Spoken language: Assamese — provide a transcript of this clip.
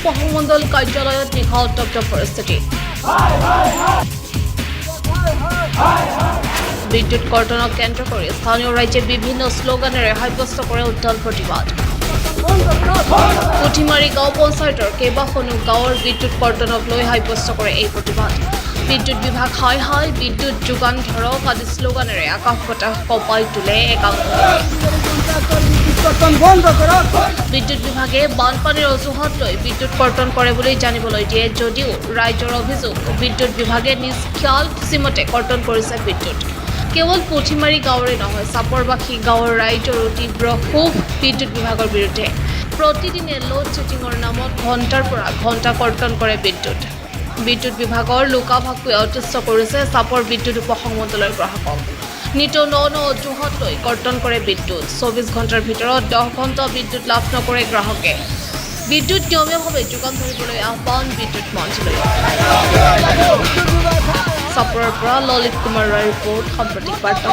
উপসংমণ্ডল কাৰ্যালয়ত নিশা উত্তপ্ত পৰিস্থিতি বিদ্যুৎ কৰ্তনক কেন্দ্ৰ কৰি স্থানীয় ৰাইজে বিভিন্ন শ্লোগানেৰে সাব্যস্ত কৰে উত্তাল প্ৰতিবাদ পুঠিমাৰী গাঁও পঞ্চায়তৰ কেইবাখনো গাঁৱৰ বিদ্যুৎ কৰ্তনক লৈ সাব্যস্ত কৰে এই প্ৰতিবাদ বিদ্যুৎ বিভাগ হাই হাই বিদ্যুৎ যোগান ধৰক আদি শ্লোগানেৰে আকাশ বতাহ কঁপাই তোলে একাংশ বিদ্যুৎ বিভাগে বানপানীৰ অজুহাত লৈ বিদ্যুৎ কৰ্তন কৰে বুলি জানিবলৈ দিয়ে যদিও ৰাইজৰ অভিযোগ বিদ্যুৎ বিভাগে নিজ খিয়াল খুচিমতে কৰ্তন কৰিছে বিদ্যুৎ কেৱল পুঠিমাৰী গাঁৱৰে নহয় চাপৰবাসী গাঁৱৰ ৰাইজৰো তীব্ৰ ক্ষোভ বিদ্যুৎ বিভাগৰ বিৰুদ্ধে প্ৰতিদিনে লোড ছেটিঙৰ নামত ঘণ্টাৰ পৰা ঘণ্টা কৰ্তন কৰে বিদ্যুৎ বিভাগৰ লোকাভাগটোৱে অতিষ্ঠ কৰিছে চাপৰ বিদ্যুৎ উপসংমণ্ডলৰ গ্ৰাহকক নিত ন অজুহাত লৈ কৰ্তন কৰে বিদ্যুৎ 24 ঘণ্টাৰ ভিতৰত 10 ঘণ্টা বিদ্যুৎ লাভ নকৰে গ্ৰাহকে বিদ্যুৎ নিয়মীয়াভাৱে যোগান ধৰিবলৈ আহ্বান বিদ্যুৎ মন্ত্ৰীলৈ চাপৰৰ পৰা ললিত কুমাৰ ৰায়ৰ ৰিপৰ্ট সাম্প্ৰতিক বাৰ্তা